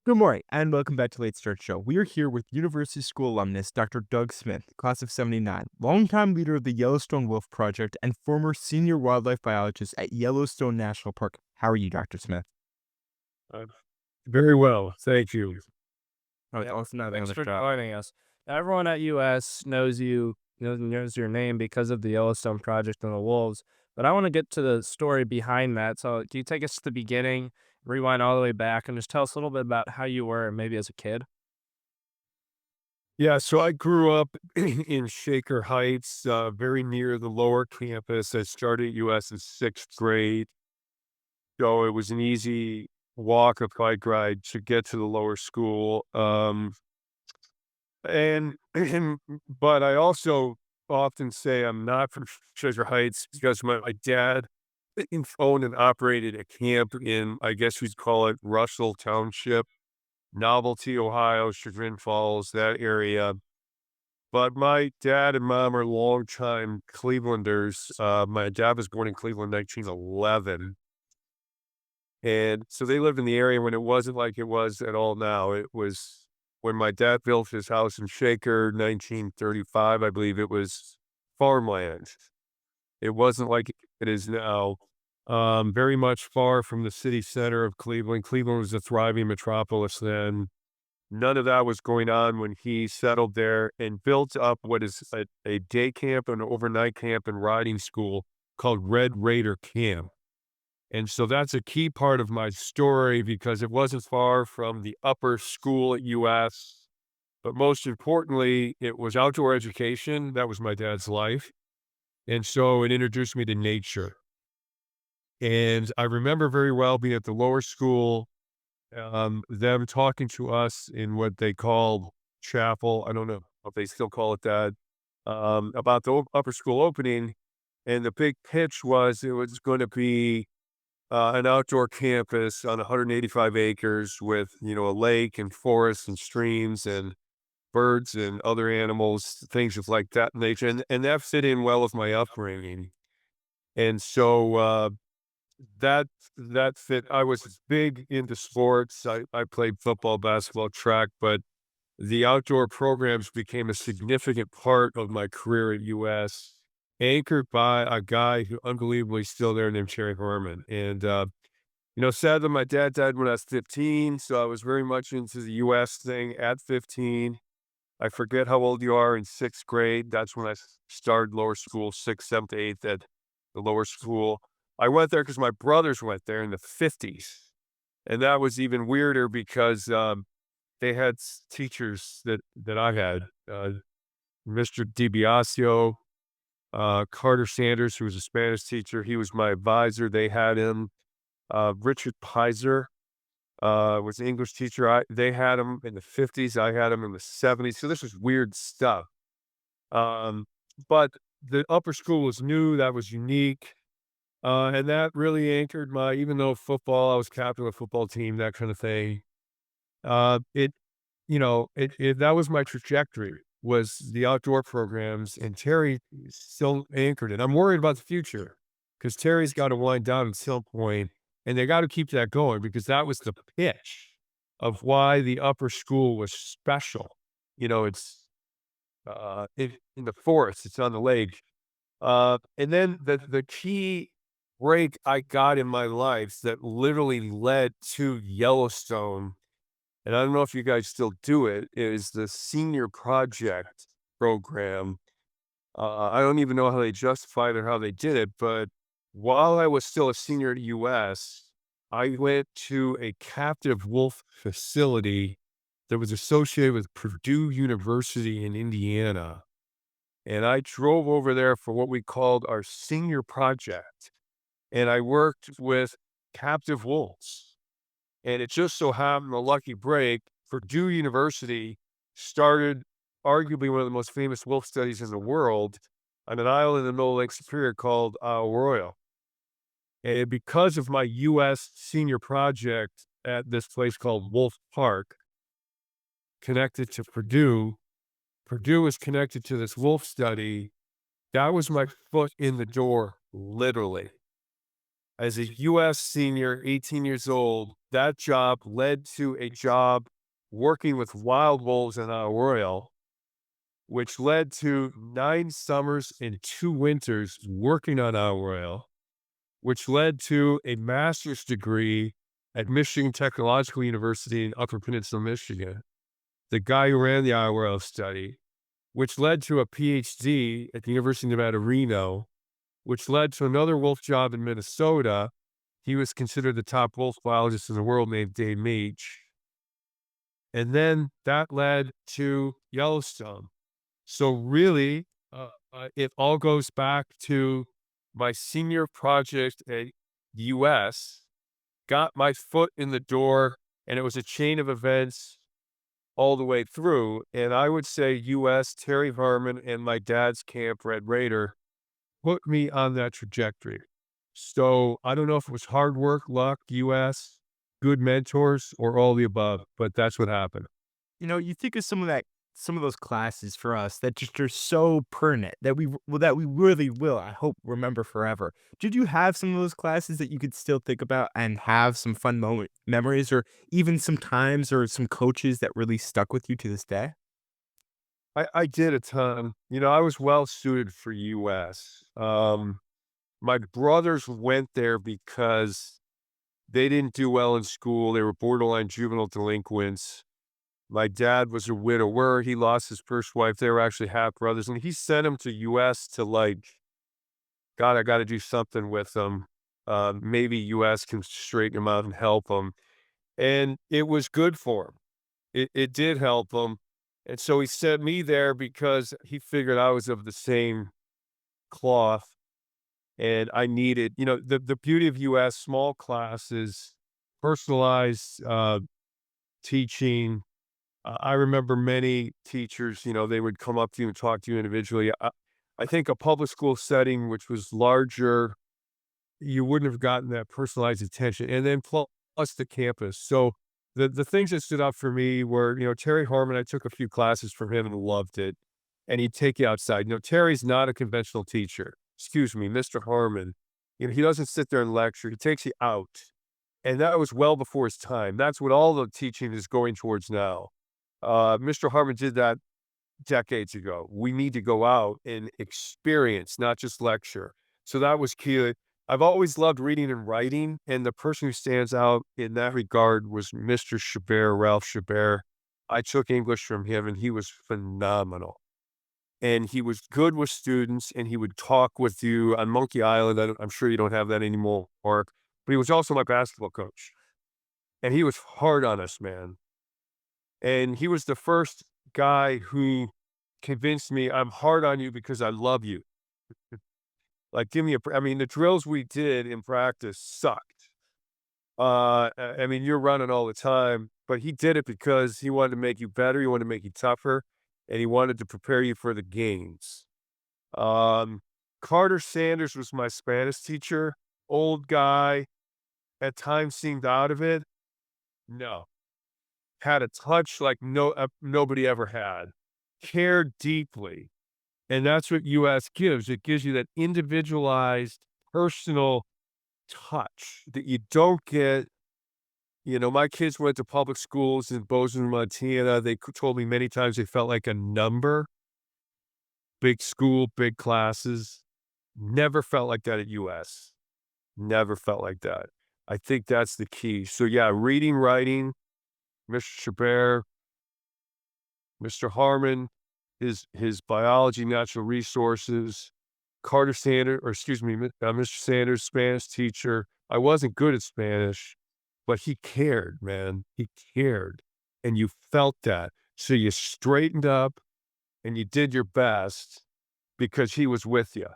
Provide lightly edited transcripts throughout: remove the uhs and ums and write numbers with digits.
Good morning, and welcome back to Late Start Show. We are here with University School alumnus Dr. Doug Smith, class of 79, longtime leader of the Yellowstone Wolf Project and former senior wildlife biologist at Yellowstone National Park. How are you, Dr. Smith? Uh, Very well, thank you. Oh, Yep. also not Thanks another for shot. joining us. Everyone at US knows you, knows your name because of the Yellowstone Project and the wolves. But I want to get to the story behind that. So, can you take us to the beginning, rewind all the way back, and just tell us a little bit about how you were maybe as a kid? Yeah, so I grew up in Shaker Heights, very near the lower campus. I started at US in sixth grade, so it was an easy walk or bike ride to get to the lower school. But I also often say I'm not from Shaker Heights because my dad owned and operated a camp in, I guess we'd call it Russell Township, Novelty, Ohio, Chagrin Falls, that area. But my dad and mom are longtime Clevelanders. My dad was born in Cleveland, 1911. And so they lived in the area when it wasn't like it was at all now. It was when my dad built his house in Shaker, 1935, I believe it was farmland. It wasn't like it is now. Very much far from the city center of Cleveland. Cleveland was a thriving metropolis then. None of that was going on when he settled there and built up what is a day camp, an overnight camp, and riding school called Red Raider Camp. And so that's a key part of my story because it wasn't far from the upper school at US. But most importantly, it was outdoor education. That was my dad's life. And so it introduced me to nature. And I remember very well being at the lower school, them talking to us in what they called chapel. I don't know if they still call it that, about the upper school opening. And the big pitch was it was going to be an outdoor campus on 185 acres with, a lake and forests and streams and birds and other animals, things of like that nature. And that fit in well with my upbringing. And so, that that fit. I was big into sports. I played football, basketball, track, but the outdoor programs became a significant part of my career at US, anchored by a guy who unbelievably still there named Cherry Harmon. And sadly, my dad died when I was 15, so I was very much into the US thing at 15. I forget how old you are in sixth grade. That's when I started lower school, sixth, seventh, eighth at the lower school. I went there because my brothers went there in the 50s. And that was even weirder because they had teachers that I had. Mr. DiBiasio, Carter Sanders, who was a Spanish teacher. He was my advisor. They had him. Richard Pizer was an English teacher. They had him in the 50s. I had him in the 70s. So this was weird stuff. Um, but the upper school was new. That was unique. And that really anchored even though football, I was captain of a football team, that kind of thing. It, that was my trajectory, was the outdoor programs, and Terry still anchored it. I'm worried about the future because Terry's got to wind down at some point, and they got to keep that going because that was the pitch of why the upper school was special. It's in the forest, it's on the lake. And then the key break I got in my life that literally led to Yellowstone, and I don't know if you guys still do it, is the senior project program. I don't even know how they justified it or how they did it, but while I was still a senior at US, I went to a captive wolf facility that was associated with Purdue University in Indiana. And I drove over there for what we called our senior project. And I worked with captive wolves. And it just so happened, a lucky break, Purdue University started arguably one of the most famous wolf studies in the world on an island in the middle of Lake Superior called Arroyo. And because of my US senior project at this place called Wolf Park, connected to Purdue, Purdue is connected to this wolf study. That was my foot in the door, literally. As a U.S. senior, 18 years old, that job led to a job working with wild wolves in our royal, which led to 9 summers and 2 winters working on our royal, which led to a master's degree at Michigan Technological University in Upper Peninsula, Michigan. The guy who ran the IRL study, which led to a PhD at the University of Nevada, Reno, which led to another wolf job in Minnesota. He was considered the top wolf biologist in the world, named Dave Meach. And then that led to Yellowstone. So really, it all goes back to my senior project at US, got my foot in the door, and it was a chain of events all the way through. And I would say US, Terry Harmon, and my dad's camp, Red Raider, put me on that trajectory. So I don't know if it was hard work, luck, US, good mentors, or all the above, but that's what happened. You think of some of those classes for us that just are so permanent that that we really will, I hope, remember forever. Did you have some of those classes that you could still think about and have some fun memories, or even some times or some coaches that really stuck with you to this day? I did a ton. I was well suited for US. My brothers went there because they didn't do well in school. They were borderline juvenile delinquents. My dad was a widower. He lost his first wife. They were actually half brothers. And he sent them to US to God, I got to do something with them. Maybe US can straighten them out and help them. And it was good for him. It did help him. And so he sent me there because he figured I was of the same cloth and I needed, the beauty of US small classes, personalized teaching. I remember many teachers, they would come up to you and talk to you individually. I think a public school setting, which was larger, you wouldn't have gotten that personalized attention. And then plus the campus. So the things that stood out for me were, Terry Harmon, I took a few classes from him and loved it. And he'd take you outside. Terry's not a conventional teacher. Excuse me, Mr. Harmon. He doesn't sit there and lecture. He takes you out. And that was well before his time. That's what all the teaching is going towards now. Mr. Harmon did that decades ago. We need to go out and experience, not just lecture. So that was key. I've always loved reading and writing, and the person who stands out in that regard was Mr. Chabert, Ralph Chabert. I took English from him, and he was phenomenal. And he was good with students, and he would talk with you on Monkey Island. I'm sure you don't have that anymore, but he was also my basketball coach, and he was hard on us, man. And he was the first guy who convinced me I'm hard on you because I love you. Like, give me I mean, the drills we did in practice sucked. I mean, you're running all the time, but he did it because he wanted to make you better. He wanted to make you tougher, and he wanted to prepare you for the games. Um, Carter Sanders was my Spanish teacher. Old guy, at times seemed out of it. No, had a touch like nobody ever had. Cared deeply. And that's what US gives. It gives you that individualized, personal touch that you don't get. My kids went to public schools in Bozeman, Montana. They told me many times they felt like a number. Big school, big classes. Never felt like that at US. Never felt like that. I think that's the key. So yeah, reading, writing, Mr. Chabert, Mr. Harmon, his biology, natural resources, Carter Sanders, or excuse me, Mr. Sanders, Spanish teacher. I wasn't good at Spanish, but he cared, man. He cared. And you felt that. So you straightened up and you did your best because he was with you.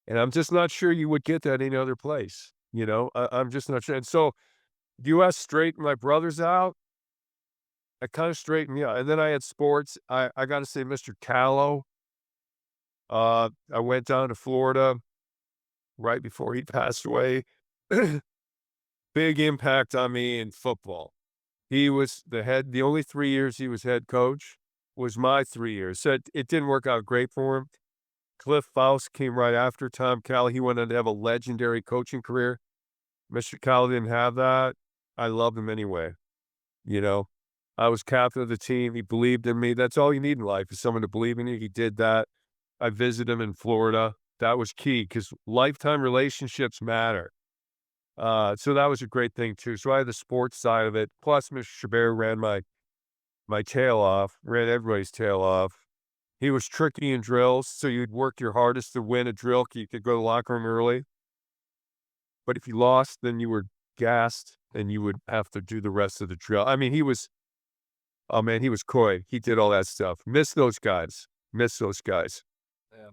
And I'm just not sure you would get that any other place. I'm just not sure. And so US straightened my brothers out. I kind of straightened me out. And then I had sports. I got to say, Mr. Callow. I went down to Florida right before he passed away. Big impact on me in football. He was the only 3 years he was head coach was my 3 years. So it didn't work out great for him. Cliff Faust came right after Tom Cowley. He went on to have a legendary coaching career. Mr. Cal didn't have that. I loved him anyway. You know, I was captain of the team. He believed in me. That's all you need in life is someone to believe in you. He did that. I visited him in Florida. That was key because lifetime relationships matter. So that was a great thing too. So I had the sports side of it. Plus, Mr. Chabert ran my tail off, ran everybody's tail off. He was tricky in drills, so you'd work your hardest to win a drill. You could go to the locker room early, but if you lost, then you were gassed, and you would have to do the rest of the drill. I mean, oh man, he was coy. He did all that stuff. Miss those guys. Miss those guys. Yeah.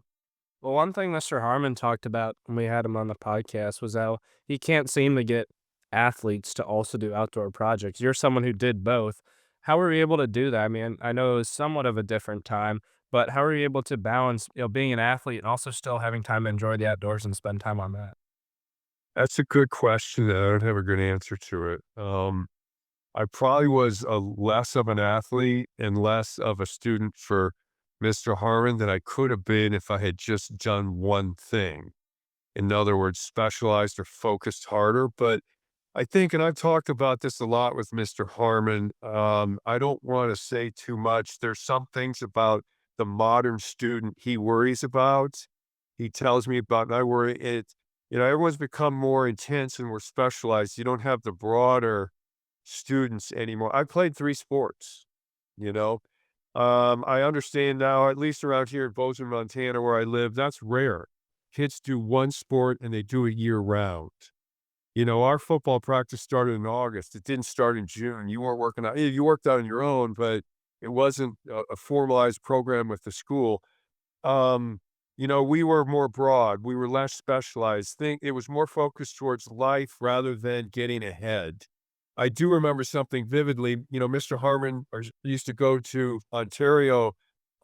Well, one thing Mr. Harmon talked about when we had him on the podcast was how he can't seem to get athletes to also do outdoor projects. You're someone who did both. How were you able to do that? I mean, I know it was somewhat of a different time, but how were you able to balance, being an athlete and also still having time to enjoy the outdoors and spend time on that? That's a good question. I don't have a good answer to it. I probably was a less of an athlete and less of a student for Mr. Harmon than I could have been if I had just done one thing. In other words, specialized or focused harder. But I think, and I've talked about this a lot with Mr. Harmon, I don't want to say too much. There's some things about the modern student he worries about. He tells me about, and I worry it, everyone's become more intense and more specialized. You don't have the broader students anymore. I played 3 sports, you know. I understand now, at least around here in Bozeman, Montana, where I live, that's rare. Kids do one sport and they do it year round. Our football practice started in August. It didn't start in June. You weren't working out. You worked out on your own, but it wasn't a formalized program with the school. We were more broad. We were less specialized. It was more focused towards life rather than getting ahead. I do remember something vividly. Mr. Harmon used to go to Ontario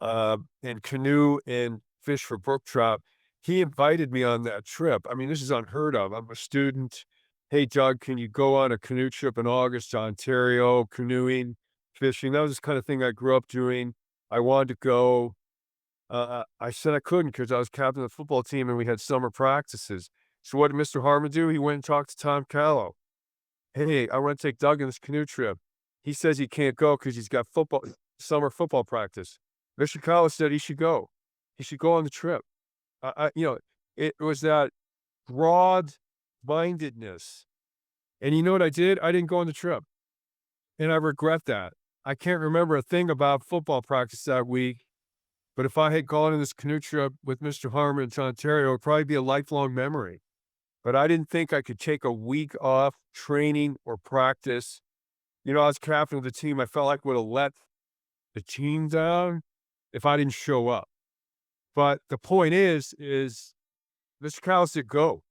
and canoe and fish for brook trout. He invited me on that trip. I mean, this is unheard of. I'm a student. Hey, Doug, can you go on a canoe trip in August to Ontario, canoeing, fishing? That was the kind of thing I grew up doing. I wanted to go. I said I couldn't because I was captain of the football team and we had summer practices. So what did Mr. Harmon do? He went and talked to Tom Callow. Hey, I want to take Doug on this canoe trip. He says he can't go because he's got summer football practice. Mr. Callow said he should go. He should go on the trip. It was that broad mindedness. And you know what I did? I didn't go on the trip. And I regret that. I can't remember a thing about football practice that week. But if I had gone on this canoe trip with Mr. Harmon to Ontario, it would probably be a lifelong memory. But I didn't think I could take a week off training or practice. I was captain of the team. I felt like I would have let the team down if I didn't show up. But the point is Mr. Cal said, go.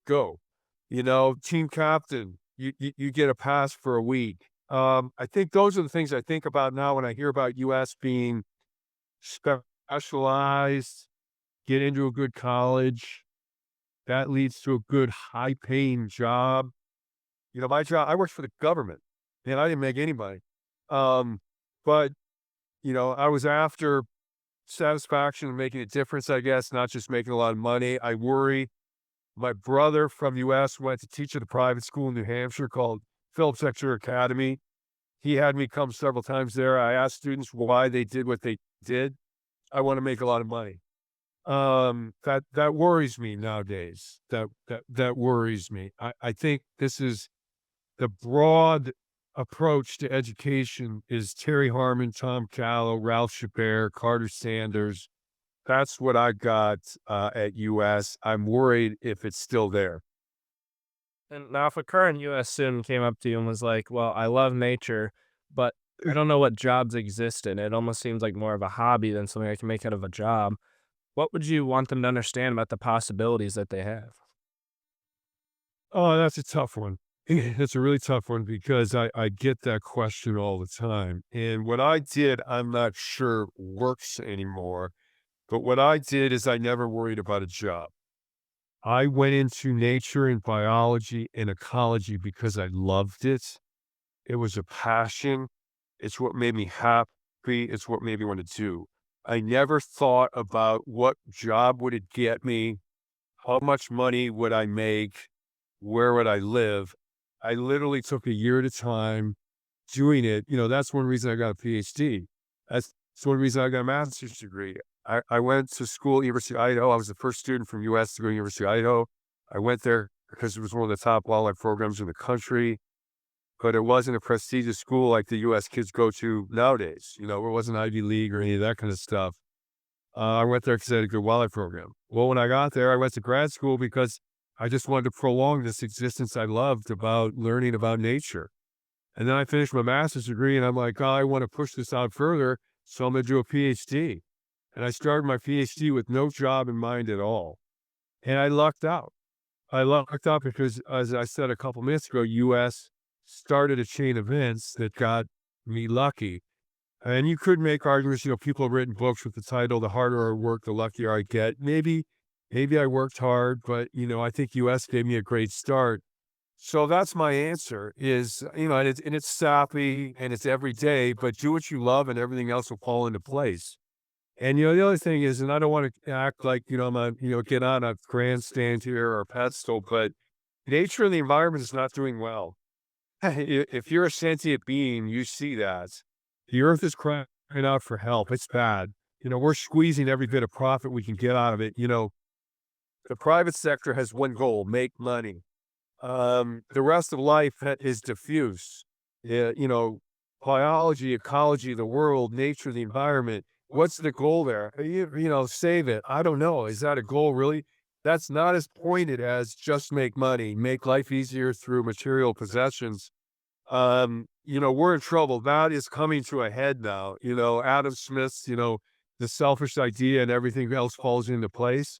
Team captain, you get a pass for a week. I think those are the things I think about now when I hear about US being specialized, get into a good college. That leads to a good high paying job. My job, I worked for the government. Man, I didn't make any money. But I was after satisfaction and making a difference, I guess, not just making a lot of money. I worry. My brother from the US went to teach at a private school in New Hampshire called Phillips Exeter Academy. He had me come several times there. I asked students why they did what they did. I want to make a lot of money. That worries me nowadays. That worries me. I think this is the broad approach to education is Terry Harmon, Tom Callow, Ralph Chabert, Carter Sanders. That's what I got at US. I'm worried if it's still there. And now, if a current US student came up to you and was like, well, I love nature, but I don't know what jobs exist in it. It almost seems like more of a hobby than something I can make out of a job. What would you want them to understand about the possibilities that they have? Oh, that's a tough one. It's a really tough one because I get that question all the time. And what I did, I'm not sure works anymore. But what I did is I never worried about a job. I went into nature and biology and ecology because I loved it. It was a passion. It's what made me happy. It's what made me want to do. I never thought about what job would it get me, how much money would I make. where would I live? I literally took a year at a time doing it. That's one reason I got a PhD. That's one reason I got a master's degree. I went to school at University of Idaho. I was the first student from US to go to University of Idaho. I went there because it was one of the top wildlife programs in the country, but it wasn't a prestigious school like the US kids go to nowadays. It wasn't Ivy League or any of that kind of stuff. I went there because they had a good wildlife program. Well, when I got there, I went to grad school because I just wanted to prolong this existence I loved about learning about nature. And then I finished my master's degree and I'm like, oh, I want to push this out further. So I'm going to do a PhD. And I started my PhD with no job in mind at all. And I lucked out. I lucked out because, as I said a couple minutes ago, US started a chain of events that got me lucky. And you could make arguments, people have written books with the title, The Harder I Work, the Luckier I Get. Maybe I worked hard, but, I think US gave me a great start. So that's my answer is, and it's sappy and it's every day, but do what you love and everything else will fall into place. And, the other thing is, and I don't want to act like, I'm on, get on a grandstand here or a pedestal, but nature and the environment is not doing well. If you're a sentient being, you see that. The earth is crying out for help. It's bad. We're squeezing every bit of profit we can get out of it. The private sector has one goal, make money. The rest of life is diffuse. Biology, ecology, the world, nature, the environment. What's the goal there? Save it. I don't know. Is that a goal really? That's not as pointed as just make money, make life easier through material possessions. We're in trouble. That is coming to a head now. Adam Smith's, the selfish idea and everything else falls into place.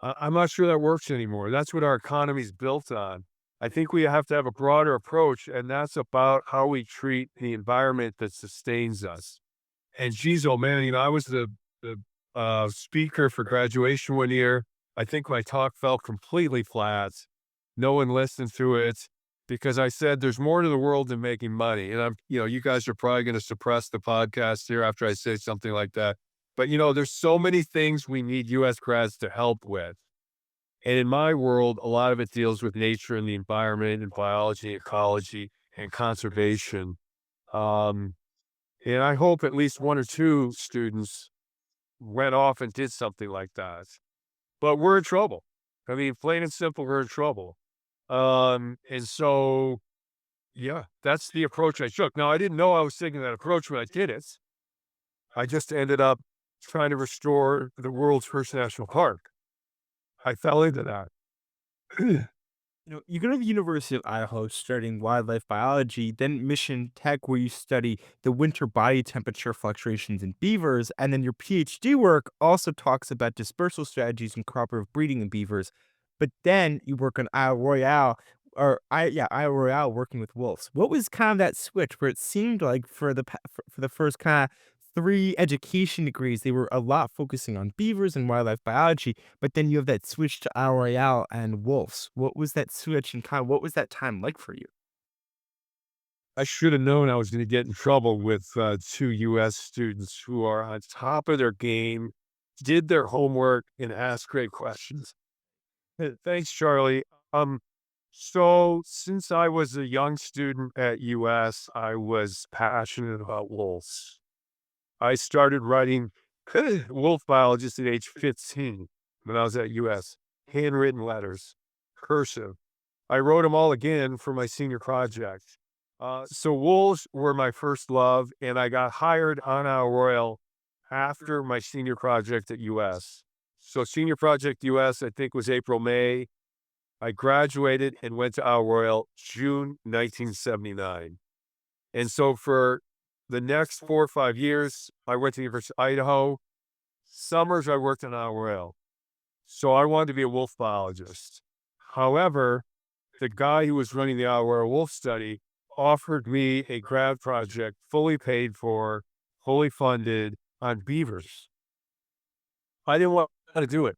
I'm not sure that works anymore. That's what our economy is built on. I think we have to have a broader approach, and that's about how we treat the environment that sustains us. And geez, oh man, I was the speaker for graduation one year. I think my talk fell completely flat. No one listened to it because I said there's more to the world than making money. And you guys are probably going to suppress the podcast here after I say something like that. But there's so many things we need US grads to help with. And in my world, a lot of it deals with nature and the environment and biology, ecology, and conservation. Um, and I hope at least one or two students went off and did something like that. But we're in trouble. I mean, plain and simple, we're in trouble. And so, yeah, that's the approach I took. Now, I didn't know I was taking that approach when I did it. I just ended up trying to restore the world's first national park. I fell into that. You go to the University of Idaho studying wildlife biology, then Mission Tech, where you study the winter body temperature fluctuations in beavers, and then your PhD work also talks about dispersal strategies and cooperative breeding in beavers. But then you work on Isle Royale, Isle Royale, working with wolves. What was kind of that switch where it seemed like for the first kind of three education degrees, they were a lot focusing on beavers and wildlife biology, but then you have that switch to Isle Royale and wolves. What was that switch and kind of what was that time like for you? I should have known I was going to get in trouble with two US students who are on top of their game, did their homework, and asked great questions. Thanks, Charlie. So since I was a young student at US, I was passionate about wolves. I started writing wolf biologist at age 15 when I was at US, handwritten letters, cursive. I wrote them all again for my senior project. So wolves were my first love, and I got hired on Isle Royale after my senior project at US. So senior project US, I think was April, May. I graduated and went to Isle Royale June 1979. And so for the next 4 or 5 years, I went to the University of Idaho. Summers, I worked on Isle Royale. So I wanted to be a wolf biologist. However, the guy who was running the Isle Royale wolf study offered me a grad project fully paid for, fully funded on beavers. I didn't want to do it.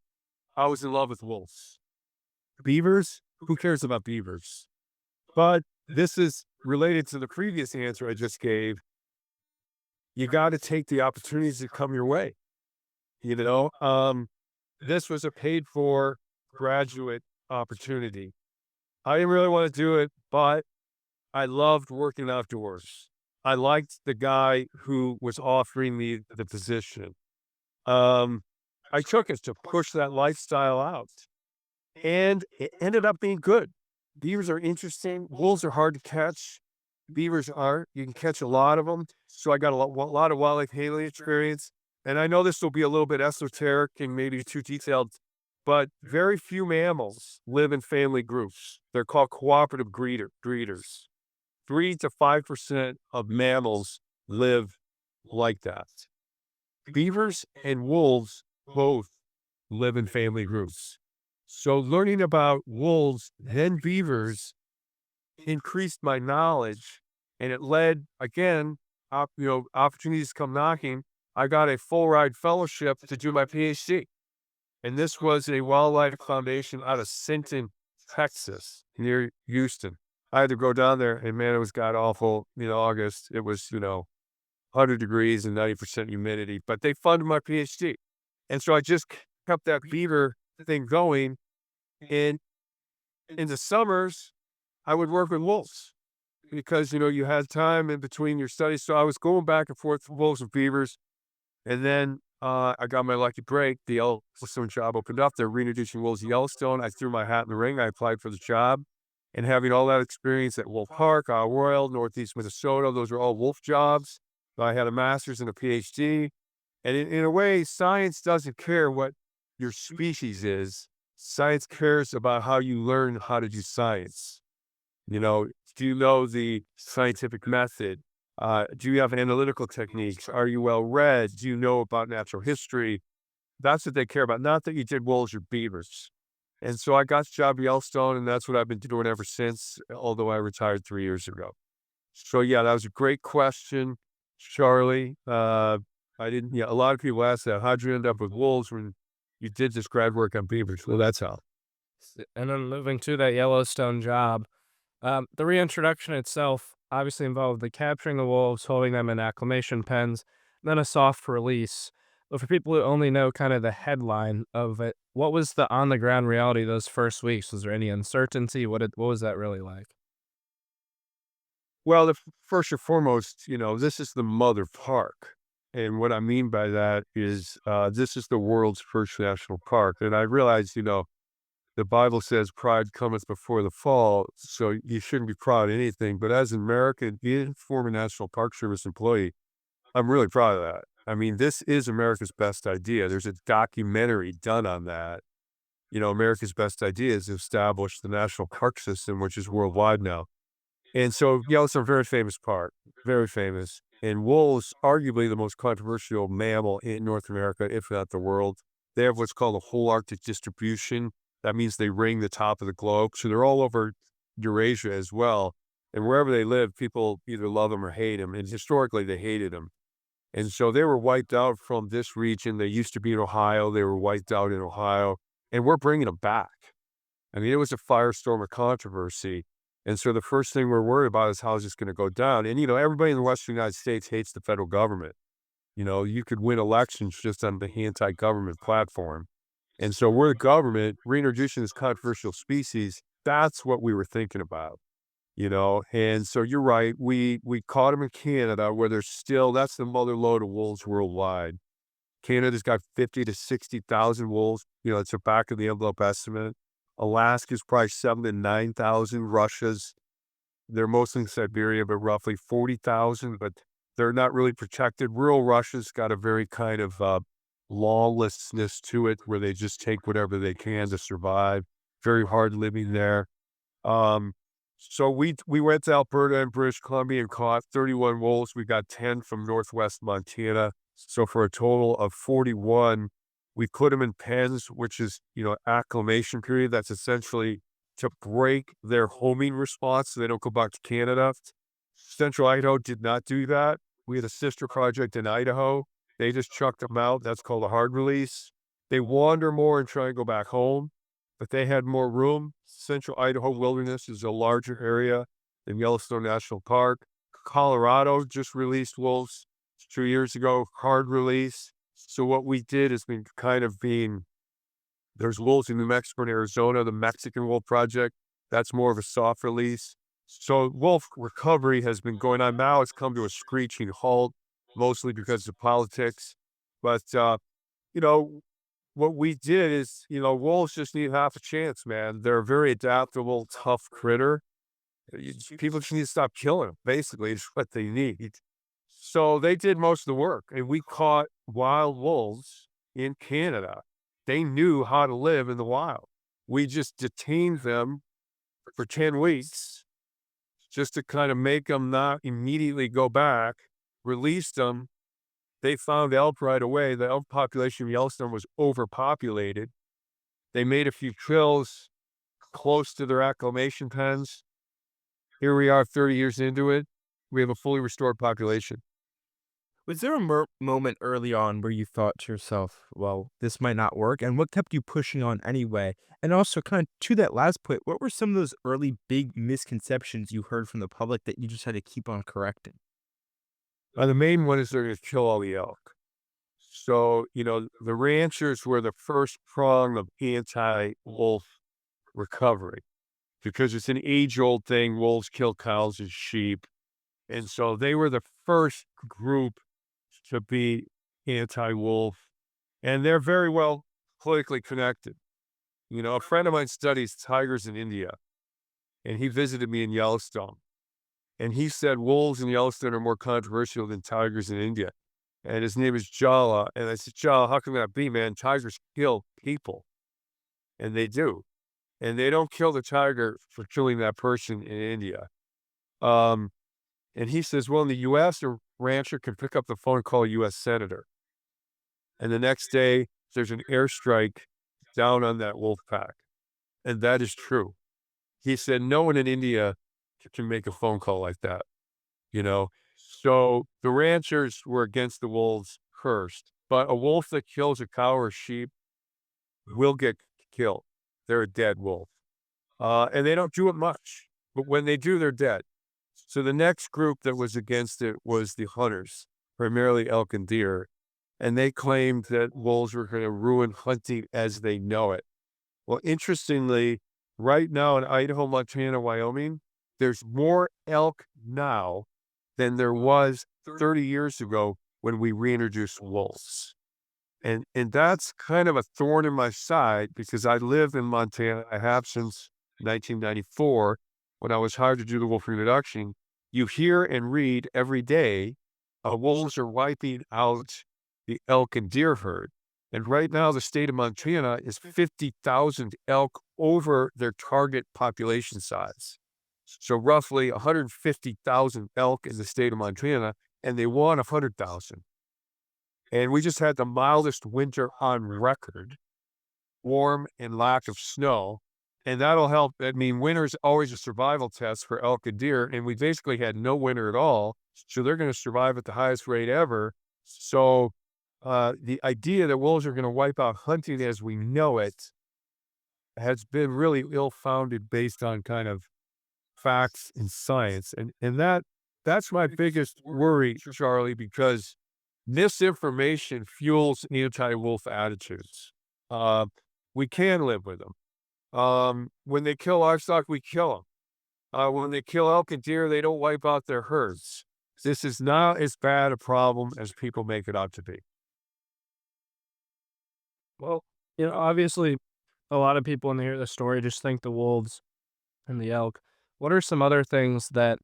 I was in love with wolves. Beavers? Who cares about beavers? But this is related to the previous answer I just gave. You got to take the opportunities that come your way. This was a paid for graduate opportunity. I didn't really want to do it, but I loved working outdoors. I liked the guy who was offering me the position. Um, I took it to push that lifestyle out, and it ended up being good. Beavers are interesting. Wolves are hard to catch. Beavers aren't. You can catch a lot of them. So I got a lot of wildlife handling experience. And I know this will be a little bit esoteric and maybe too detailed, but very few mammals live in family groups. They're called cooperative breeders. 3 to 5% of mammals live like that. Beavers and wolves both live in family groups. So learning about wolves, then beavers, increased my knowledge, and it led again, opportunities come knocking. I got a full ride fellowship to do my PhD, and this was a wildlife foundation out of Sinton, Texas, near Houston. I had to go down there, and man, it was god awful. August, it was 100 degrees and 90% humidity, but they funded my PhD, and so I just kept that beaver thing going. And in the summers, I would work with wolves because, you had time in between your studies. So I was going back and forth with wolves and beavers. And then I got my lucky break. The Yellowstone job opened up. They're reintroducing wolves to Yellowstone. I threw my hat in the ring. I applied for the job. And having all that experience at Wolf Park, Isle Royal, Northeast Minnesota, those are all wolf jobs. I had a master's and a PhD. And in a way, science doesn't care what your species is. Science cares about how you learn how to do science. Do you know the scientific method? Do you have analytical techniques? Are you well read? Do you know about natural history? That's what they care about, not that you did wolves or beavers. And so I got the job at Yellowstone, and that's what I've been doing ever since, although I retired 3 years ago. So yeah, that was a great question, Charlie. I didn't, yeah, a lot of people ask that. How'd you end up with wolves when you did this grad work on beavers? Well, that's how. And then moving to that Yellowstone job, the reintroduction itself obviously involved the capturing the wolves, holding them in acclimation pens, then a soft release. But for people who only know kind of the headline of it, what was the on the ground reality those first weeks? Was there any uncertainty? What was that really like? Well, first and foremost, this is the mother park. And what I mean by that is this is the world's first national park. And I realize, the Bible says pride cometh before the fall. So you shouldn't be proud of anything. But as an American, being a former National Park Service employee, I'm really proud of that. I mean, this is America's best idea. There's a documentary done on that. America's best idea is to establish the national park system, which is worldwide now. And so Yellowstone, very famous park, very famous. And wolves, arguably the most controversial mammal in North America, if not the world. They have what's called a whole Arctic distribution. That means they ring the top of the globe. So they're all over Eurasia as well. And wherever they live, people either love them or hate them. And historically, they hated them. And so they were wiped out from this region. They used to be in Ohio. They were wiped out in Ohio. And we're bringing them back. I mean, it was a firestorm of controversy. And so the first thing we're worried about is how is this going to go down? And, everybody in the Western United States hates the federal government. You could win elections just on the anti-government platform. And so we're the government reintroducing this controversial species. That's what we were thinking about, And so you're right. We caught them in Canada where that's the mother lode of wolves worldwide. Canada's got 50 to 60,000 wolves. It's a back of the envelope estimate. Alaska's probably 7 to 9,000. Russia's, they're mostly in Siberia, but roughly 40,000, but they're not really protected. Rural Russia's got a very kind of lawlessness to it where they just take whatever they can to survive. Very hard living there. Um, so we went to Alberta and British Columbia and caught 31 wolves. We got 10 from Northwest Montana. So for a total of 41, we put them in pens, which is, acclimation period. That's essentially to break their homing response so they don't go back to Canada. Central Idaho did not do that. We had a sister project in Idaho. They just chucked them out. That's called a hard release. They wander more and try and go back home, but they had more room. Central Idaho wilderness is a larger area than Yellowstone National Park. Colorado just released wolves 2 years ago, hard release. So what we did is there's wolves in New Mexico and Arizona, the Mexican Wolf Project. That's more of a soft release. So wolf recovery has been going on. Now it's come to a screeching halt, mostly because of politics. But, you know, what we did is, wolves just need half a chance, man. They're a very adaptable, tough critter. People just need to stop killing them, basically, is what they need. So they did most of the work, and we caught wild wolves in Canada. They knew how to live in the wild. We just detained them for 10 weeks just to kind of make them not immediately go back, released them. They found elk right away. The elk population of Yellowstone was overpopulated. They made a few trills close to their acclimation pens. Here we are 30 years into it. We have a fully restored population. Was there a moment early on where you thought to yourself, well, this might not work? And what kept you pushing on anyway? And also, kind of to that last point, what were some of those early big misconceptions you heard from the public that you just had to keep on correcting? The main one is they're going to kill all the elk. So, the ranchers were the first prong of anti-wolf recovery because it's an age-old thing. Wolves kill cows and sheep. And so they were the first group to be anti-wolf. And they're very well politically connected. A friend of mine studies tigers in India, and he visited me in Yellowstone. And he said wolves in Yellowstone are more controversial than tigers in India. And his name is Jala. And I said, Jala, how can that be, man? Tigers kill people. And they do. And they don't kill the tiger for killing that person in India. And he says, well, in the US, a rancher can pick up the phone and call a US senator. And the next day, there's an airstrike down on that wolf pack. And that is true. He said, no one in India can make a phone call like that, you know? So the ranchers were against the wolves first, but a wolf that kills a cow or sheep will get killed. They're a dead wolf. And they don't do it much, but when they do, they're dead. So the next group that was against it was the hunters, primarily elk and deer. And they claimed that wolves were going to ruin hunting as they know it. Well, interestingly, right now in Idaho, Montana, Wyoming, there's more elk now than there was 30 years ago when we reintroduced wolves. And that's kind of a thorn in my side because I live in Montana. I have since 1994 when I was hired to do the wolf reintroduction. You hear and read every day, wolves are wiping out the elk and deer herd. And right now, the state of Montana is 50,000 elk over their target population size. So roughly 150,000 elk in the state of Montana, and they want 100,000. And we just had the mildest winter on record, warm and lack of snow. And that'll help. I mean, winter's always a survival test for elk and deer, and we basically had no winter at all. So they're going to survive at the highest rate ever. So the idea that wolves are going to wipe out hunting as we know it has been really ill-founded based on kind of facts and science. And that's my biggest worry, Charlie, because misinformation fuels anti-wolf attitudes. We can live with them. When they kill livestock, we kill them. When they kill elk and deer, they don't wipe out their herds. This is not as bad a problem as people make it out to be. Well, obviously, a lot of people when they hear the story just think the wolves and the elk. What are some other things that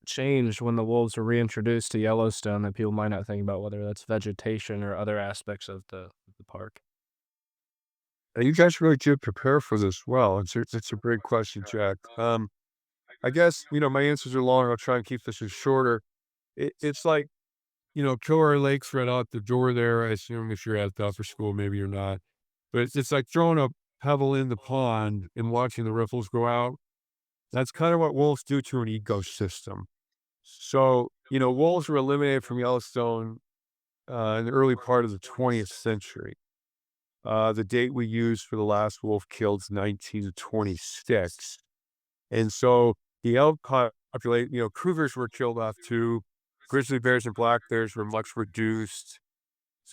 changed when the wolves were reintroduced to Yellowstone that people might not think about, whether that's vegetation or other aspects of the park? And you guys really did prepare for this well. It's a great question, Jack. I guess, my answers are long. I'll try and keep this as shorter. It's like, Kilroy Lake's right out the door there. I assume if you're at the upper school, maybe you're not. But it's like throwing a pebble in the pond and watching the ripples go out. That's kind of what wolves do to an ecosystem. So, wolves were eliminated from Yellowstone in the early part of the 20th century. The date we use for the last wolf killed is 1926. And so the elk population, cougars were killed off too. Grizzly bears and black bears were much reduced.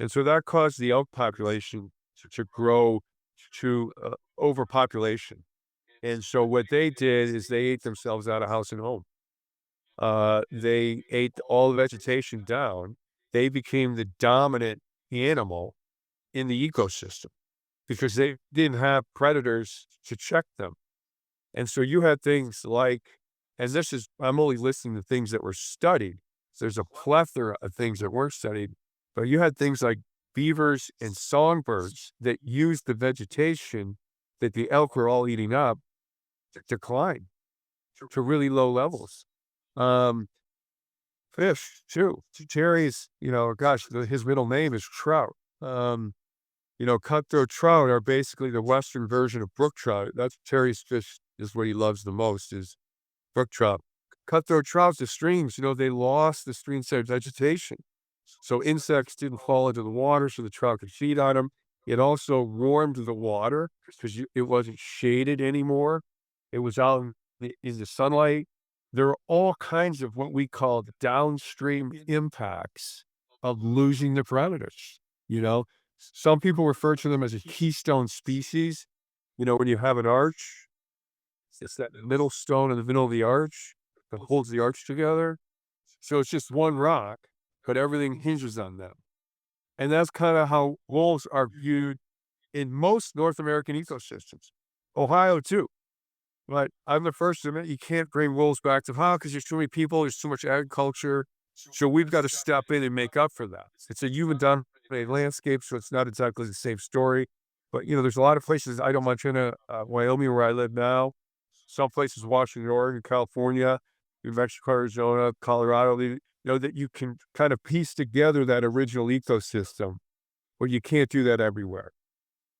And so that caused the elk population to grow to overpopulation. And so what they did is they ate themselves out of house and home. They ate all the vegetation down. They became the dominant animal in the ecosystem because they didn't have predators to check them. And so you had things like, and this is, I'm only listing the things that were studied. There's a plethora of things that weren't studied, but you had things like beavers and songbirds that used the vegetation that the elk were all eating up to decline to really low levels. Um, Fish too. Terry's, gosh, his middle name is Trout. Cutthroat trout are basically the Western version of brook trout. That's Terry's fish is what he loves the most is brook trout. Cutthroat trouts, the streams, they lost the stream-side vegetation. So insects didn't fall into the water so the trout could feed on them. It also warmed the water because it wasn't shaded anymore. It was out in the sunlight. There are all kinds of what we call downstream impacts of losing the predators. Some people refer to them as a keystone species. When you have an arch, it's that middle stone in the middle of the arch that holds the arch together. So it's just one rock, but everything hinges on them. And that's kind of how wolves are viewed in most North American ecosystems. Ohio, too. But I'm the first to admit you can't bring wolves back to Ohio because there's too many people, there's too much agriculture. So we've got to step in and make up for that. It's a human-dominated landscape, so it's not exactly the same story. But, there's a lot of places, Idaho, Montana, Wyoming, where I live now. Some places, Washington, Oregon, California, New Mexico, Arizona, Colorado, that you can kind of piece together that original ecosystem, but you can't do that everywhere.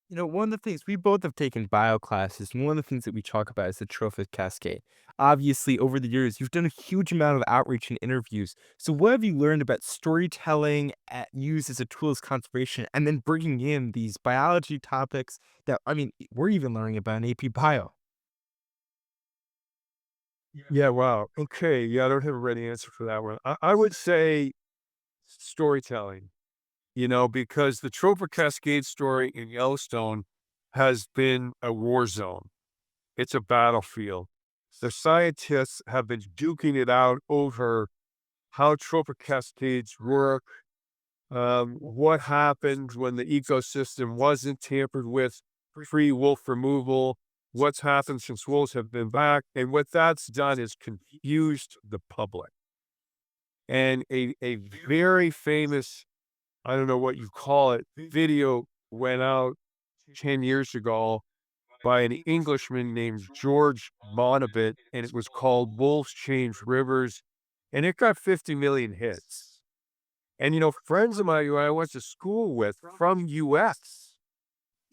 One of the things we both have taken bio classes, and one of the things that we talk about is the trophic cascade. Obviously, over the years, you've done a huge amount of outreach and interviews. So, what have you learned about storytelling used as a tool as conservation, and then bringing in these biology topics that, we're even learning about in AP Bio? Yeah, wow. Okay, yeah, I don't have a ready answer for that one. I would say storytelling, because the Trophic Cascade story in Yellowstone has been a war zone. It's a battlefield. The scientists have been duking it out over how trophic cascades work, what happened when the ecosystem wasn't tampered with pre-wolf removal, what's happened since wolves have been back, and what that's done is confused the public. And a very famous, I don't know what you call it, video went out 10 years ago by an Englishman named George Monabit, and it was called Wolves Change Rivers, and it got 50 million hits. And, friends of mine who I went to school with from US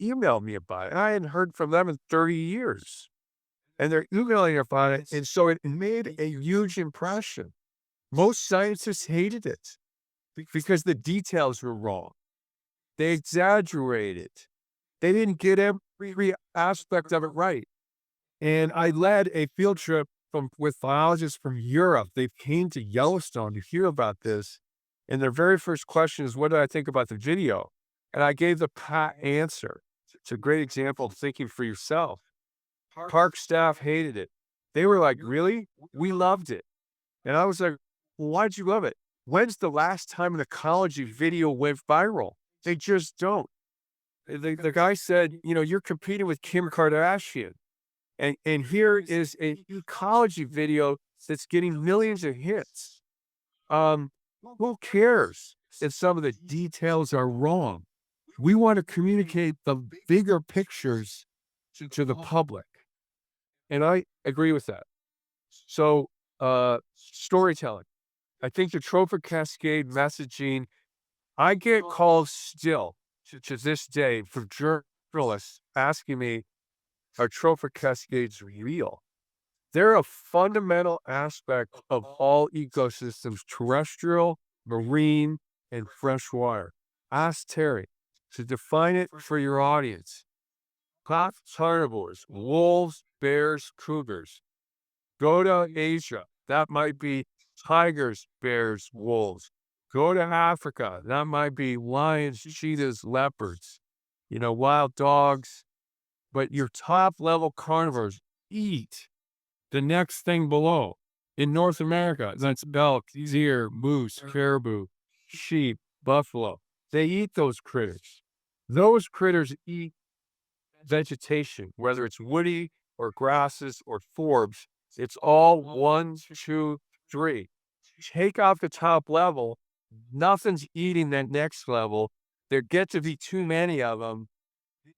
emailed me about it. And I hadn't heard from them in 30 years. And they're emailing about it. And so it made a huge impression. Most scientists hated it because the details were wrong. They exaggerated. They didn't get every aspect of it right. And I led a field trip with biologists from Europe. They came to Yellowstone to hear about this. And their very first question is, what did I think about the video? And I gave the pat answer. It's a great example of thinking for yourself. Park staff hated it. They were like, really? We loved it. And I was like, well, why'd you love it? When's the last time an ecology video went viral? They just don't. The guy said, you're competing with Kim Kardashian. And here is an ecology video that's getting millions of hits. Who cares if some of the details are wrong? We want to communicate the bigger pictures to the public. And I agree with that. So, storytelling. I think the trophic cascade messaging, I get calls still to this day from journalists asking me, are trophic cascades real? They're a fundamental aspect of all ecosystems, terrestrial, marine, and freshwater. Ask Terry to define it for your audience. Class carnivores, wolves, bears, cougars. Go to Asia. That might be tigers, bears, wolves. Go to Africa. That might be lions, cheetahs, leopards, wild dogs. But your top level carnivores, eat the next thing below. In North America, that's elk, deer, moose, caribou, sheep, buffalo. They eat those critters. Those critters eat vegetation, whether it's woody or grasses or forbs. It's all one, two, three. Take off the top level, nothing's eating that next level. There get to be too many of them.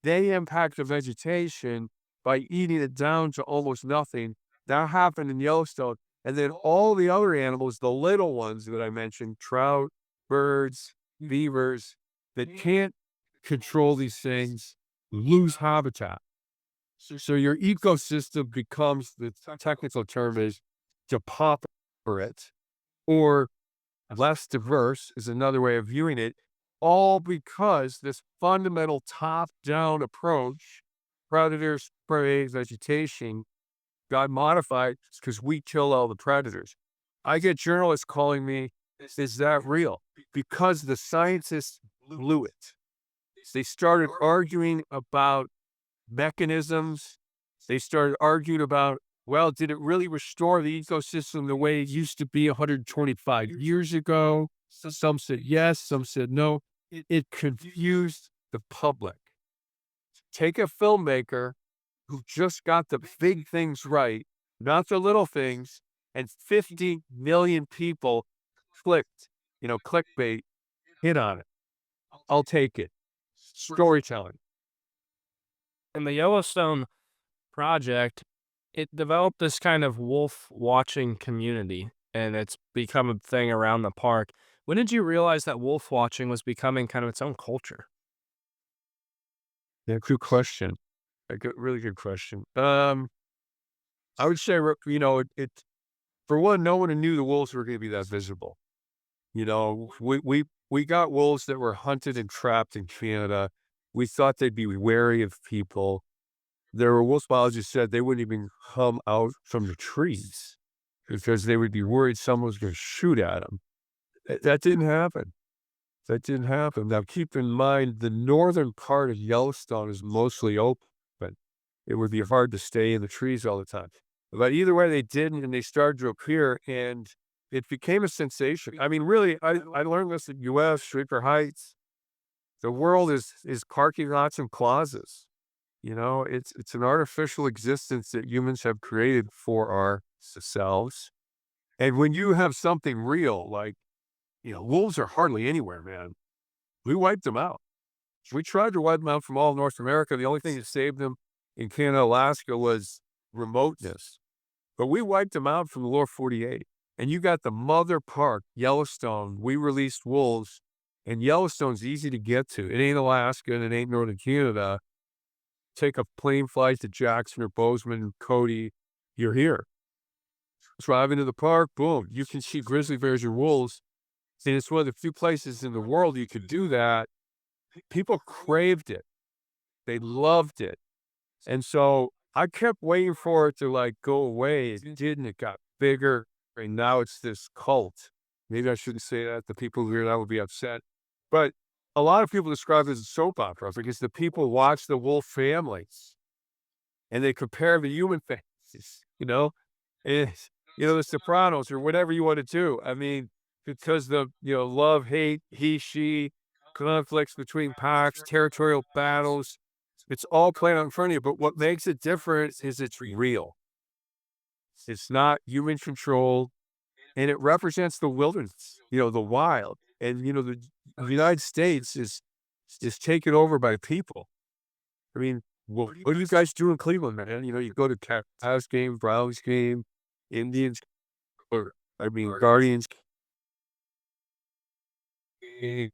They impact the vegetation by eating it down to almost nothing. That happened in Yellowstone. And then all the other animals, the little ones that I mentioned, trout, birds, beavers, that can't control these things, lose habitat. So your ecosystem becomes, the technical term is depauperate, or less diverse is another way of viewing it, all because this fundamental top-down approach, predators, prey, vegetation, got modified because we kill all the predators. I get journalists calling me, is that real? Because the scientists blew it. They started arguing about mechanisms. They started arguing about, well, did it really restore the ecosystem the way it used to be 125 years ago? Some said yes, some said no. It confused the public. Take a filmmaker who just got the big things right, not the little things, and 50 million people clicked, clickbait, hit on it. I'll take it. Storytelling. In the Yellowstone project, it developed this kind of wolf watching community, and it's become a thing around the park. When did you realize that wolf watching was becoming kind of its own culture? Yeah, good question. Really good question. I would say, for one, no one knew the wolves were going to be that visible. We got wolves that were hunted and trapped in Canada. We thought they'd be wary of people. There were wolf biologists said they wouldn't even come out from the trees because they would be worried someone was going to shoot at them. That didn't happen. That didn't happen. Now, keep in mind, the northern part of Yellowstone is mostly open. It would be hard to stay in the trees all the time. But either way, they didn't, and they started to appear, and it became a sensation. I mean, really, I learned this in U.S., Shaker Heights. The world is parking lots and plazas. It's an artificial existence that humans have created for ourselves. And when you have something real, like, wolves are hardly anywhere, man. We wiped them out. We tried to wipe them out from all of North America. The only thing that saved them in Canada, Alaska was remoteness. But we wiped them out from the lower 48. And you got the mother park, Yellowstone. We released wolves, and Yellowstone's easy to get to. It ain't Alaska and it ain't Northern Canada. Take a plane flight to Jackson or Bozeman, Cody, you're here. Drive into the park, boom, you can see grizzly bears or wolves. And it's one of the few places in the world you could do that. People craved it. They loved it. And so I kept waiting for it to go away. It didn't. It got bigger. And now it's this cult. Maybe I shouldn't say that. The people who hear that would be upset. But a lot of people describe it as a soap opera because the people watch the wolf families and they compare the human faces, and, the Sopranos or whatever you want to do. I mean, because the, love, hate, he, she, conflicts between packs, territorial battles, it's all playing out in front of you. But what makes it different is it's real. It's not human controlled, and it represents the wilderness, the wild. And, the United States is taken over by people. I mean, what do you guys do in Cleveland, man? You go to Cavs game, Browns game, Indians, Guardians game,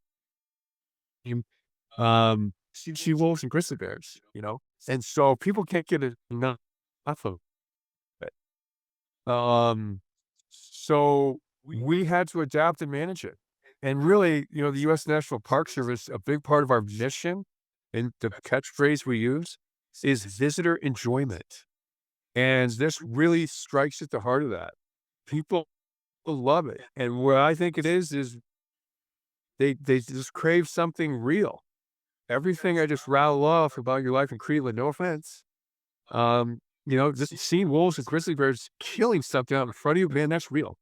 see wolves and grizzly bears, and so people can't get enough of it. So we had to adapt and manage it. And really, the U.S. National Park Service, a big part of our mission and the catchphrase we use is visitor enjoyment. And this really strikes at the heart of that. People love it. And what I think it is they just crave something real. Everything I just rattle off about your life in Cleveland, no offense, just seeing wolves and grizzly bears killing stuff down in front of you, man, that's real.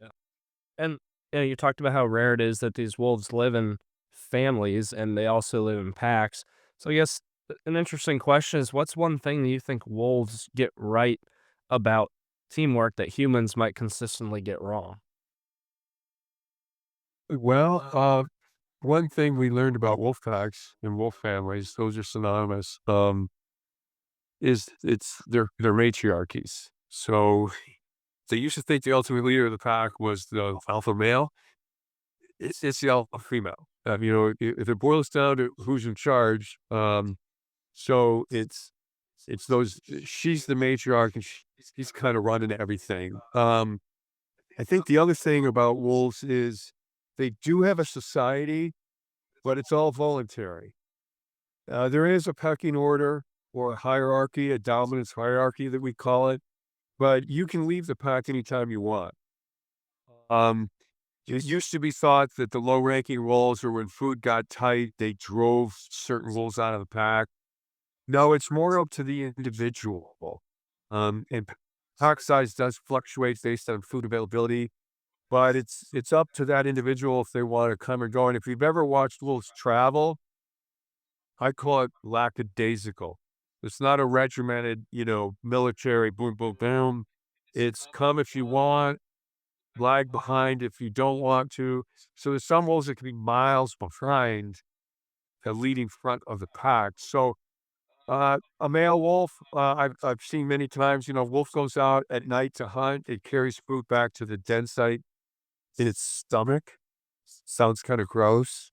Yeah. And you talked about how rare it is that these wolves live in families and they also live in packs. So I guess an interesting question is, what's one thing that you think wolves get right about teamwork that humans might consistently get wrong? Well, one thing we learned about wolf packs and wolf families, those are synonymous, is they're matriarchies. So they used to think the ultimate leader of the pack was the alpha male. It's the alpha female. If it boils down to who's in charge, so it's those. She's the matriarch, and she's kind of running everything. I think the other thing about wolves is they do have a society, but it's all voluntary. There is a pecking order or a hierarchy, a dominance hierarchy that we call it, but you can leave the pack anytime you want. Um, it used to be thought that the low-ranking wolves, or when food got tight, they drove certain wolves out of the pack. No, it's more up to the individual. And pack size does fluctuate based on food availability, but it's up to that individual if they want to come or go. And if you've ever watched wolves travel, I call it lackadaisical. It's not a regimented, military boom, boom, boom. It's come if you want, lag behind if you don't want to. So there's some wolves that can be miles behind the leading front of the pack. So a male wolf, I've seen many times. Wolf goes out at night to hunt. It carries food back to the den site in its stomach. Sounds kind of gross.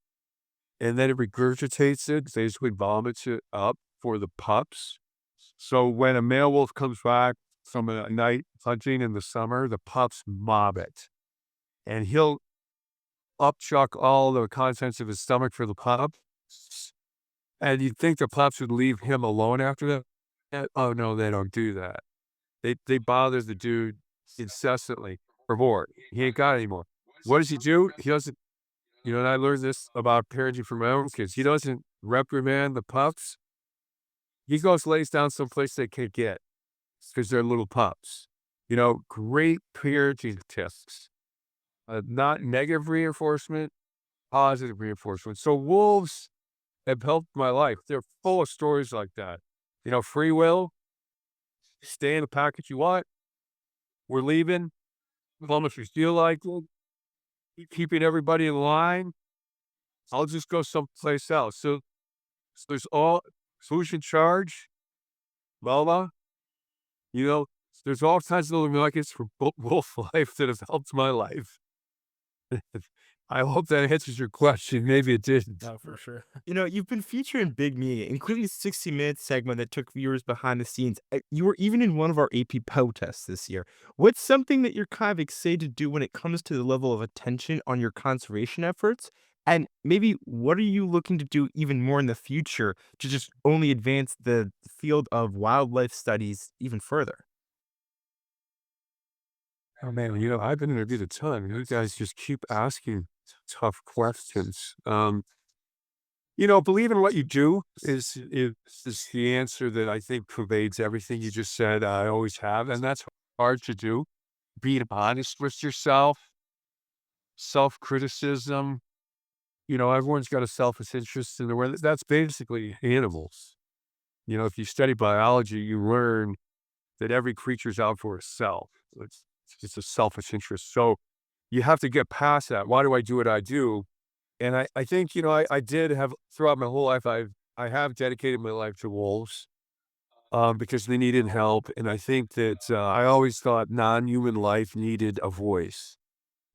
And then it regurgitates it, basically vomits it up for the pups. So when a male wolf comes back from a night hunting in the summer, the pups mob it. And he'll upchuck all the contents of his stomach for the pups. And you'd think the pups would leave him alone after that. Oh no, they don't do that. They bother the dude incessantly for more. He ain't got any more. What does he do? He doesn't, and I learned this about parenting from my own kids. He doesn't reprimand the pups. He goes lays down someplace they can't get because they're little pups. Great parenting tips. Not negative reinforcement, positive reinforcement. So wolves have helped my life. They're full of stories like that. Free will, stay in the pack if you want. We're leaving. As long as we feel like it, keeping everybody in line. I'll just go someplace else. So there's who's in charge? Mama. You know, there's all kinds of little nuggets from wolf life that have helped my life. I hope that answers your question. Maybe it didn't. No, for sure. You've been featured in big media, including a 60 Minutes segment that took viewers behind the scenes. You were even in one of our AP protests this year. What's something that you're kind of excited to do when it comes to the level of attention on your conservation efforts? And maybe what are you looking to do even more in the future to just only advance the field of wildlife studies even further? Oh man, I've been interviewed a ton. You guys just keep asking tough questions. Believe in what you do is the answer that I think pervades everything you just said. I always have, and that's hard to do. Being honest with yourself, self-criticism. Everyone's got a selfish interest in the world. That's basically animals. If you study biology, you learn that every creature's out for itself. It's a selfish interest. So you have to get past that. Why do I do what I do? And I think, I did have throughout my whole life, I have dedicated my life to wolves because they needed help. And I think that I always thought non-human life needed a voice.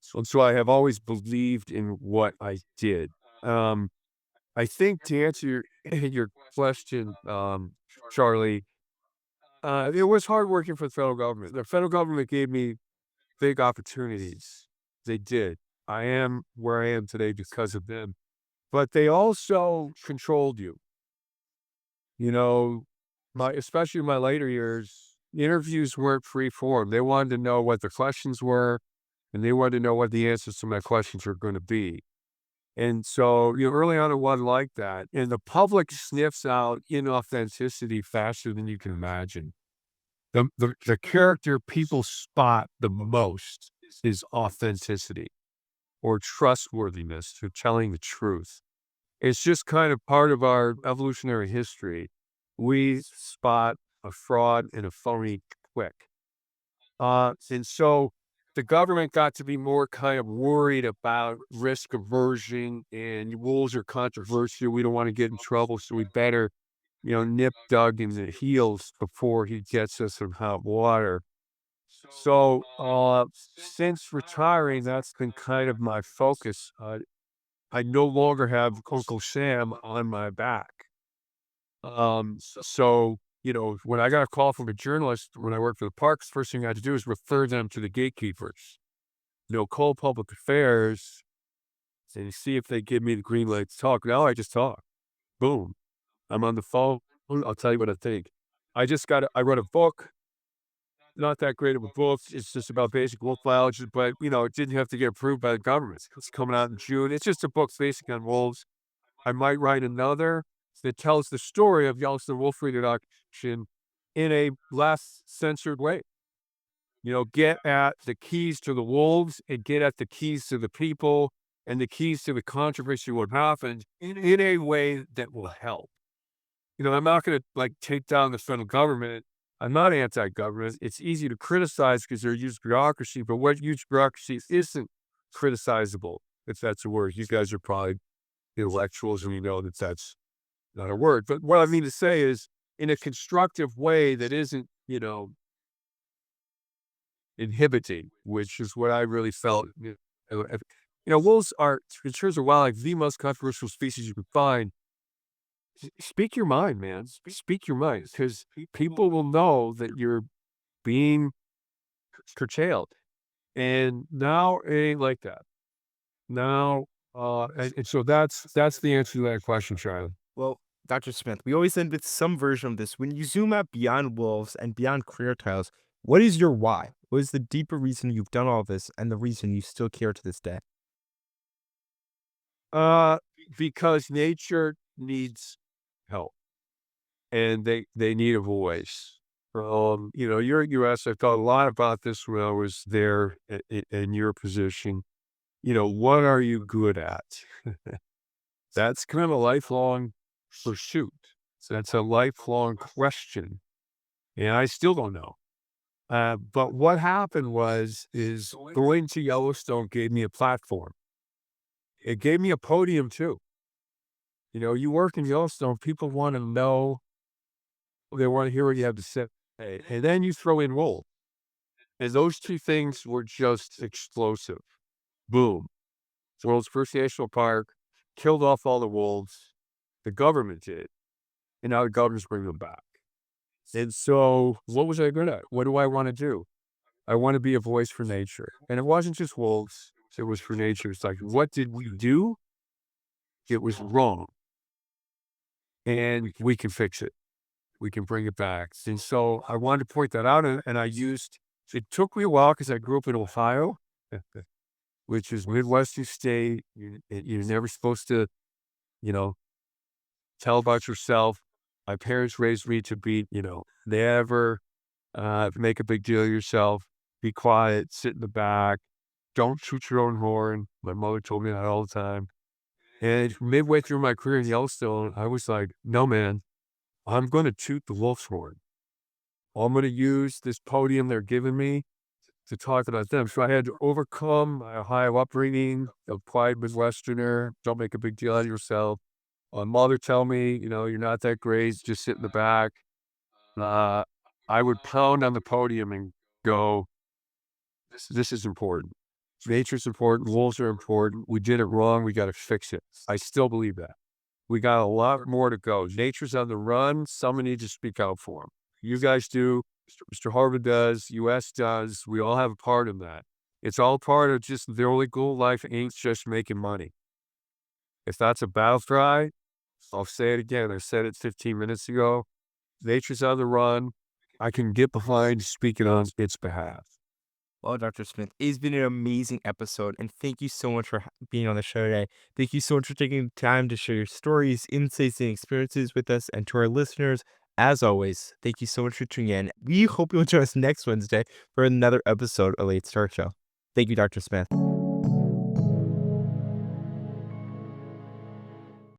So I have always believed in what I did. Um, I think to answer your question, Charlie, it was hard working for the federal government. The federal government gave me big opportunities. They did. I am where I am today because of them. But they also controlled you. You know, especially in my later years, interviews weren't free form. They wanted to know what the questions were, and they wanted to know what the answers to my questions were going to be. And so, early on, it wasn't like that. And the public sniffs out inauthenticity faster than you can imagine. The character people spot the most is authenticity or trustworthiness to telling the truth. It's just kind of part of our evolutionary history. We spot a fraud and a phony quick. And so the government got to be more kind of worried about risk aversion, and wolves are controversial. We don't want to get in trouble, so we better, nip Doug in the heels before he gets us in hot water. So since retiring, that's been kind of my focus. I no longer have Uncle Sam on my back. So, when I got a call from a journalist when I worked for the parks, first thing I had to do is refer them to the gatekeepers. Call public affairs and see if they give me the green light to talk. Now I just talk. Boom. I'm on the phone. I'll tell you what I think. I wrote a book, not that great of a book. It's just about basic wolf biology, but it didn't have to get approved by the government. It's coming out in June. It's just a book based on wolves. I might write another that tells the story of Yellowstone wolf reproduction in a less censored way. Get at the keys to the wolves and get at the keys to the people and the keys to the controversy, what happened in a way that will help. I'm not going to take down the federal government. I'm not anti-government. It's easy to criticize because they're huge bureaucracy, but what huge bureaucracy isn't criticizable, if that's a word. You guys are probably intellectuals and that's not a word. But what I mean to say is in a constructive way that isn't, inhibiting, which is what I really felt. Wolves are, in terms of wildlife, the most controversial species you can find. Speak your mind, man. Speak your mind, because people will know that you're being curtailed. And now it ain't like that. Now, and so that's the answer to that question, Charlie. Well, Dr. Smith, we always end with some version of this. When you zoom out beyond wolves and beyond career titles, what is your why? What is the deeper reason you've done all this and the reason you still care to this day? Because nature needs help, and they need a voice. You're at US. I thought a lot about this when I was there in your position. What are you good at? That's kind of a lifelong pursuit. So that's a lifelong question, and I still don't know. But what happened is going to Yellowstone gave me a platform. It gave me a podium too. You work in Yellowstone, people want to know, they want to hear what you have to say. And then you throw in wolves. And those two things were just explosive. Boom. World's first national park, killed off all the wolves. The government did. And now the governor's bringing them back. And so what was I good at? What do I want to do? I want to be a voice for nature. And it wasn't just wolves. It was for nature. It's like, what did we do? It was wrong. And we can fix it. We can bring it back. And so I wanted to point that out. And it took me a while because I grew up in Ohio, which is Midwestern state. You're never supposed to, tell about yourself. My parents raised me to be, never make a big deal of yourself. Be quiet, sit in the back. Don't shoot your own horn. My mother told me that all the time. And midway through my career in Yellowstone, I was like, no, man, I'm going to toot the wolf's horn. I'm going to use this podium they're giving me to talk about them. So I had to overcome my Ohio upbringing, a quiet Midwesterner. Don't make a big deal out of yourself. My mother tell me, you're not that great. Just sit in the back. I would pound on the podium and go, this is important. Nature's important. Wolves are important. We did it wrong. We got to fix it. I still believe that. We got a lot more to go. Nature's on the run. Someone needs to speak out for them. You guys do. Mr. Harvard does. US does. We all have a part in that. It's all part of just the only goal in life ain't just making money. If that's a battle cry, I'll say it again. I said it 15 minutes ago. Nature's on the run. I can get behind speaking on its behalf. Well, Dr. Smith, it's been an amazing episode, and thank you so much for being on the show today. Thank you so much for taking the time to share your stories, insights, and experiences with us. And to our listeners, as always, thank you so much for tuning in. We hope you'll join us next Wednesday for another episode of Late Start Show. Thank you, Dr. Smith.